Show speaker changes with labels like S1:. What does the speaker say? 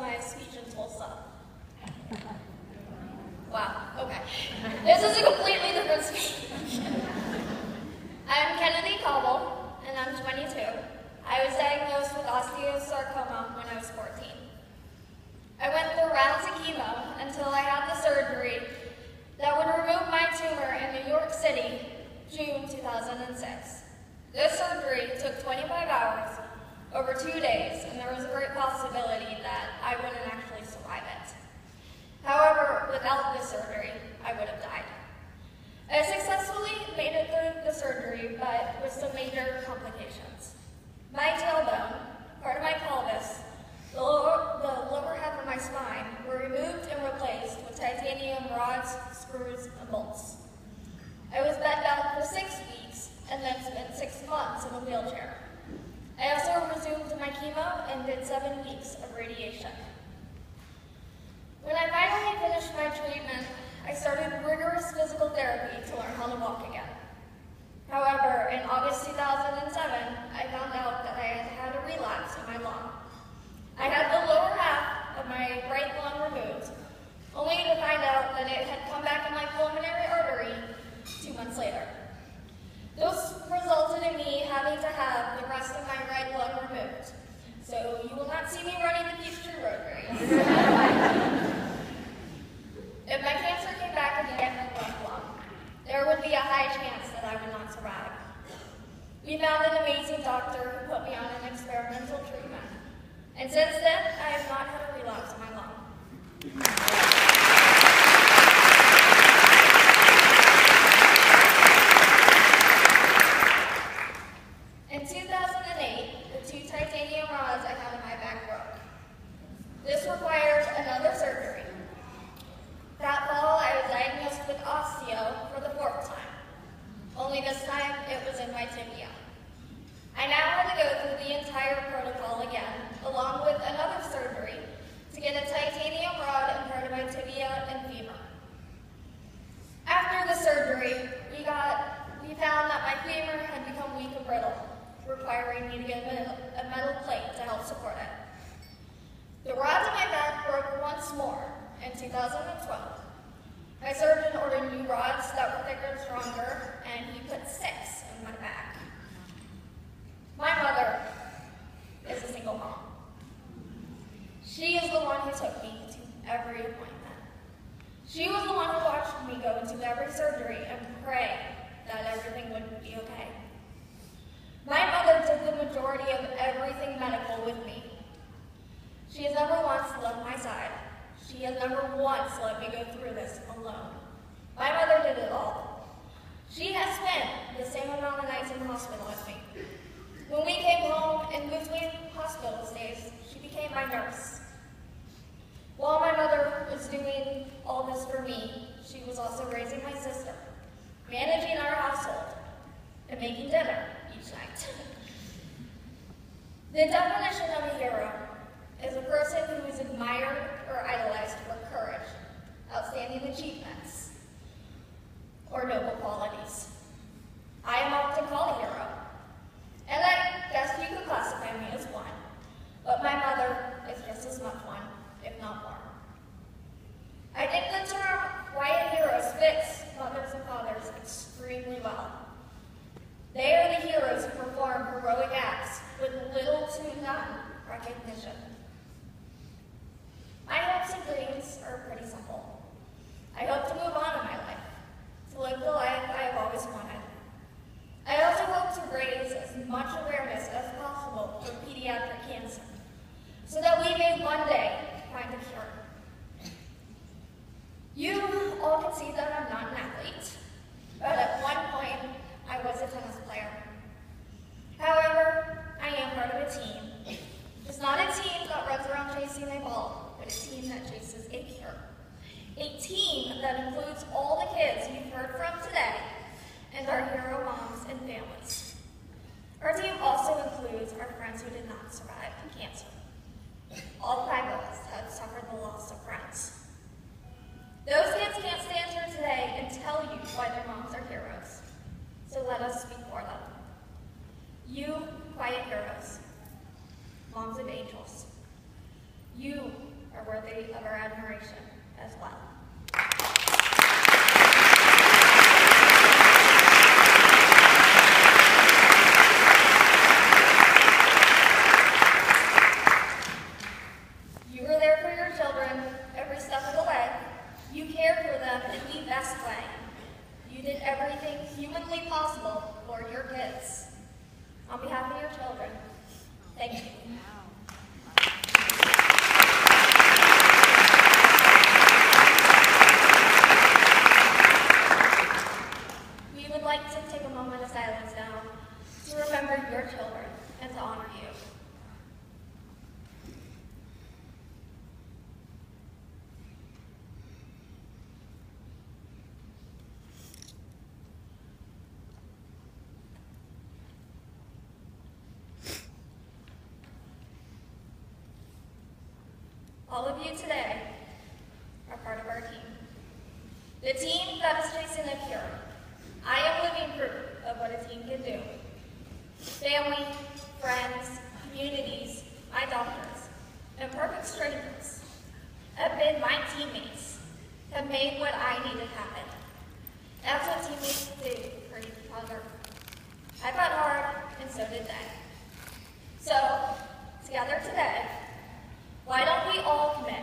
S1: my speech in Tulsa. Wow, okay. This is a completely different speech. I'm Kennedy Cobble, and I'm 22. I was diagnosed with osteosarcoma when I was 14. I went through rounds of chemo until I had the surgery that would remove my tumor in New York City, June 2006. This surgery took 25 hours, over 2 days, and there was a great possibility that I wouldn't actually survive it. However, without this surgery, I would have died. I successfully made it through the surgery, but with some major complications. My tailbone, part of my pelvis, the lower half of my spine were removed and replaced with titanium rods, screws, and bolts. I was bed bound for 6 weeks and then spent 6 months in a wheelchair. I also resumed my chemo and did 7 weeks of radiation. When I finally finished my treatment, I started rigorous physical therapy to learn how to walk again. However, in August 2007, I found out that I had had a relapse in my lung. I had the lower half of my right lung removed, only to find out that it had come back in my pulmonary artery 2 months later. This resulted in me having to have the rest of my right lung removed. So you will not see me running the Peachtree Road race. If my cancer came back again in the left lung, there would be a high chance that I would not survive. We found an amazing doctor who put me on an experimental treatment. And since then, I have not had a relapse in my lung. In 2008, the 2 titanium rods I had in my back broke. This required another surgery. That fall, I was diagnosed with osteo for the 4th time. Only this time, it was in my tibia. I now had to go through the entire protocol again, along with another surgery, to get a titanium rod in part of my tibia and femur. After the surgery, we found that my femur had become weak and brittle, requiring me to get a metal plate to help support it. The rods in my back broke once more in 2012. My surgeon ordered new rods that were thicker and stronger, and he put 6 in my back. My mother is a single mom. She is the one who took me to every appointment. She was the one who watched me go into every surgery and pray that everything would be okay. My mother did the majority of everything medical with me. She has never once left my side. She has never once let me go through this alone. My mother did it all. She has spent the same amount of nights in the hospital as me. When we came home in between hospital stays, she became my nurse. While my mother was doing all this for me, she was also raising my sister, managing our household, and making dinner each night. The definition of a hero is a person who is admired or idolized for courage, outstanding achievements, or noble qualities. I am often called a hero, and I guess you could classify me as one, but my mother is just as much one, if not more. I think the term quiet heroes fits mothers and fathers extremely well. They are the heroes who perform heroic acts with little to none recognition. My hopes and dreams are pretty simple. I hope to move on in my life, to live the life I have always wanted. I also hope to raise as much awareness as possible for pediatric cancer, so that we may one day find a cure. You all can see that I'm not an athlete, but at one point I was a tennis player. However, I am part of a team. It's not a team that runs around chasing a ball, but a team that chases a cure. A team that includes all the kids you've heard from today and our hero moms and families. Our team also includes our friends who did not survive cancer. All 5 of us have suffered the loss of friends. Those kids can't stand here today and tell you why their moms are heroes. So let us speak for them. You, quiet heroes, moms of angels. You, them in the best way. You did everything humanly possible for your kids. On behalf of your children, thank you. We would like to take a moment of silence now to remember your children and to honor you. All of you today are part of our team. The team that is chasing a cure. I am living proof of what a team can do. Family, friends, communities, my doctors, and perfect strangers have been my teammates, have made what I needed happen. That's what teammates do for each other. I fought hard, and so did they. So, together today, why don't we all commit